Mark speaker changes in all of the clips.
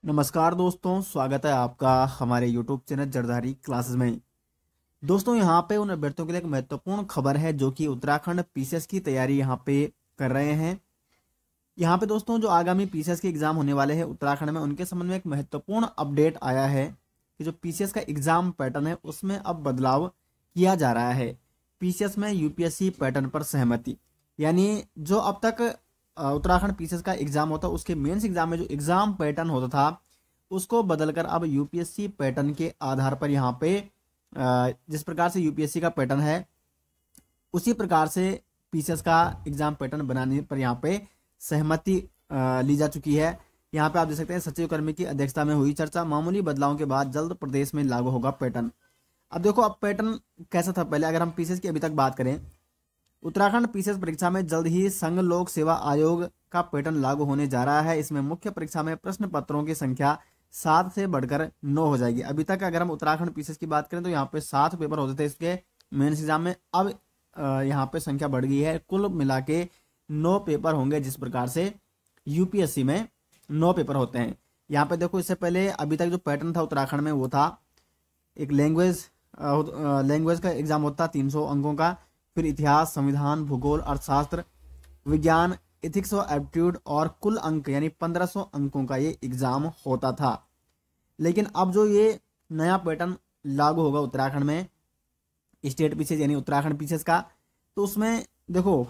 Speaker 1: नमस्कार दोस्तों, स्वागत है आपका हमारे YouTube चैनल जरदारी क्लासेस में। दोस्तों यहाँ पे उन अभ्यर्थियों के लिए एक महत्वपूर्ण खबर है जो कि उत्तराखंड पीसीएस की तैयारी यहाँ पे कर रहे हैं। यहाँ पे दोस्तों जो आगामी पीसीएस के एग्जाम होने वाले हैं उत्तराखंड में, उनके संबंध में एक महत्वपूर्ण अपडेट आया है कि जो पीसीएस का एग्जाम पैटर्न है उसमें अब बदलाव किया जा रहा है। पीसीएस में यूपीएससी पैटर्न पर सहमति, यानी जो अब तक उत्तराखंड पीसीएस का एग्जाम होता उसके मेंस एग्जाम में जो एग्जाम पैटर्न होता था उसको बदलकर अब यूपीएससी पैटर्न के आधार पर यहाँ पे जिस प्रकार से यूपीएससी का पैटर्न है उसी प्रकार से पीसीएस का एग्जाम पैटर्न बनाने पर यहाँ पे सहमति ली जा चुकी है। यहाँ पे आप देख सकते हैं सचिव कर्मी की अध्यक्षता में हुई चर्चा, मामूली बदलावों के बाद जल्द प्रदेश में लागू होगा पैटर्न। अब देखो अब पैटर्न कैसा था पहले, अगर हम पीसीएस की अभी तक बात करें, उत्तराखंड पीसीएस परीक्षा में जल्द ही संघ लोक सेवा आयोग का पैटर्न लागू होने जा रहा है। इसमें मुख्य परीक्षा में प्रश्न पत्रों की संख्या 7 से बढ़कर 9 हो जाएगी। अभी तक अगर हम उत्तराखंड पीसीएस की बात करें तो यहाँ पे 7 पेपर होते थे इसके मेंस एग्जाम में, अब यहाँ पे संख्या बढ़ गई है, कुल मिला के 9 पेपर होंगे। जिस प्रकार से यूपीएससी में 9 पेपर होते हैं, यहाँ पे देखो इससे पहले अभी तक जो पैटर्न था उत्तराखंड में वो था एक लैंग्वेज का एग्जाम होता 300 अंकों का, फिर इतिहास, संविधान, भूगोल, अर्थशास्त्र, विज्ञान, एथिक्स और एप्टीट्यूड और कुल अंक यानी 1500 अंकों का ये एग्जाम होता था। लेकिन अब जो ये नया पैटर्न लागू होगा उत्तराखंड में स्टेट पीसीएस यानी उत्तराखंड पीसीएस का, तो उसमें देखो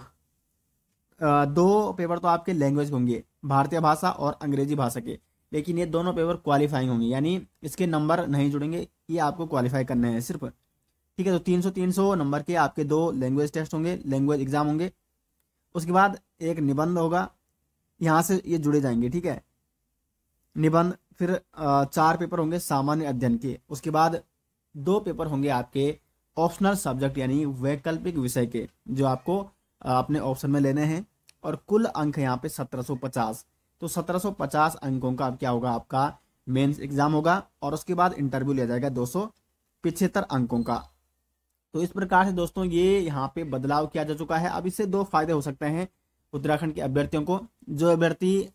Speaker 1: 2 पेपर तो आपके लैंग्वेज होंगे, भारतीय भाषा और अंग्रेजी भाषा के, लेकिन ये दोनों पेपर क्वालिफाइंग होंगे, यानी इसके नंबर नहीं जुड़ेंगे, ये आपको क्वालिफाई करने हैं सिर्फ। ठीक है, तो 300 नंबर के आपके 2 लैंग्वेज टेस्ट होंगे, लैंग्वेज एग्जाम होंगे। उसके बाद एक निबंध होगा, यहाँ से ये जुड़े जाएंगे। ठीक है, निबंध, फिर 4 पेपर होंगे सामान्य अध्ययन के। उसके बाद 2 पेपर होंगे आपके ऑप्शनल सब्जेक्ट यानी वैकल्पिक विषय के, जो आपको अपने ऑप्शन में लेने हैं, और कुल अंक यहाँ पे 1750। तो 1750 अंकों का अब क्या होगा, आपका मेंस एग्जाम होगा, और उसके बाद इंटरव्यू लिया जाएगा 275 अंकों का। तो इस प्रकार से दोस्तों ये यहाँ पे बदलाव किया जा चुका है। अब इससे 2 फायदे हो सकते हैं उत्तराखंड के अभ्यर्थियों को। जो अभ्यर्थी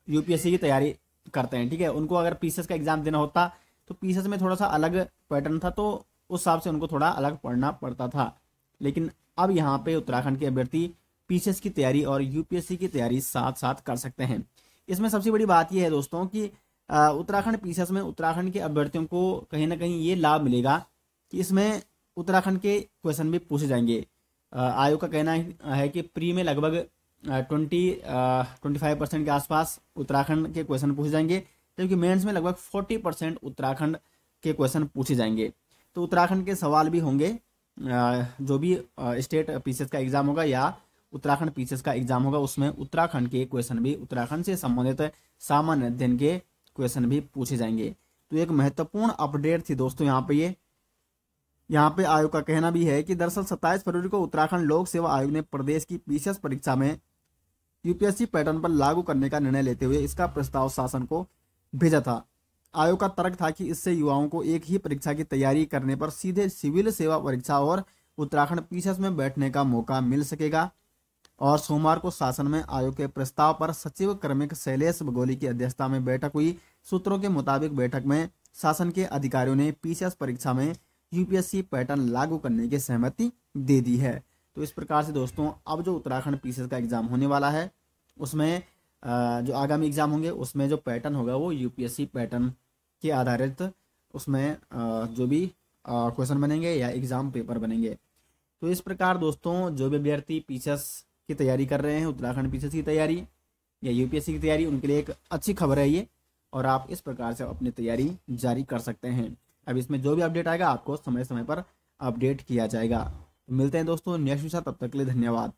Speaker 1: यूपीएससी की तैयारी करते हैं, ठीक है, उनको अगर पीसीएस का एग्जाम देना होता तो पीसीएस में थोड़ा सा अलग पैटर्न था, तो उस हिसाब से उनको थोड़ा अलग पढ़ना पड़ता था। लेकिन अब यहाँ पे उत्तराखंड के अभ्यर्थी पीसीएस की तैयारी और यूपीएससी की तैयारी साथ साथ कर सकते हैं। इसमें सबसे बड़ी बात यह है दोस्तों कि उत्तराखंड पीसीएस में उत्तराखंड के अभ्यर्थियों को कहीं ना कहीं ये लाभ मिलेगा कि इसमें उत्तराखंड के क्वेश्चन भी पूछे जाएंगे। आयोग का कहना है कि प्री में लगभग 25% के आसपास उत्तराखंड के क्वेश्चन पूछे जाएंगे, जबकि मेंस में लगभग 40% उत्तराखंड के क्वेश्चन पूछे जाएंगे। तो उत्तराखंड के सवाल भी होंगे, जो भी स्टेट पीसीएस का एग्जाम होगा या उत्तराखंड पीसीएस का एग्जाम होगा, उसमें उत्तराखंड के क्वेश्चन भी, उत्तराखंड से संबंधित सामान्य अध्ययन के क्वेश्चन भी पूछे जाएंगे। तो एक महत्वपूर्ण अपडेट थी दोस्तों यहाँ पे। यहाँ पे आयोग का कहना भी है कि दरअसल 27 फरवरी को उत्तराखंड लोक सेवा आयोग ने प्रदेश की पीसीएस परीक्षा में यूपीएससी पैटर्न पर लागू करने का निर्णय लेते हुए इसका प्रस्ताव शासन को भेजा था। आयोग का तर्क था कि इससे युवाओं को एक ही परीक्षा की तैयारी करने पर सीधे सिविल सेवा परीक्षा और उत्तराखंड पीसीएस में बैठने का मौका मिल सकेगा। और सोमवार को शासन में आयोग के प्रस्ताव पर सचिव क्रमिक शैलेश बगोली की अध्यक्षता में बैठक हुई। सूत्रों के मुताबिक बैठक में शासन के अधिकारियों ने पीसीएस परीक्षा में यूपीएससी पैटर्न लागू करने की सहमति दे दी है। तो इस प्रकार से दोस्तों अब जो उत्तराखंड पीसीएस का एग्जाम होने वाला है उसमें जो आगामी एग्जाम होंगे उसमें जो पैटर्न होगा वो यूपीएससी पैटर्न के आधारित उसमें जो भी क्वेश्चन बनेंगे या एग्जाम पेपर बनेंगे। तो इस प्रकार दोस्तों जो भी अभ्यर्थी पीसीएस की तैयारी कर रहे हैं, उत्तराखंड पीसीएस की तैयारी या यूपीएससी की तैयारी, उनके लिए एक अच्छी खबर है ये, और आप इस प्रकार से अपनी तैयारी जारी कर सकते हैं। अब इसमें जो भी अपडेट आएगा आपको समय समय पर अपडेट किया जाएगा। मिलते हैं दोस्तों नेक्स्ट वीडियो, तब तक के लिए धन्यवाद।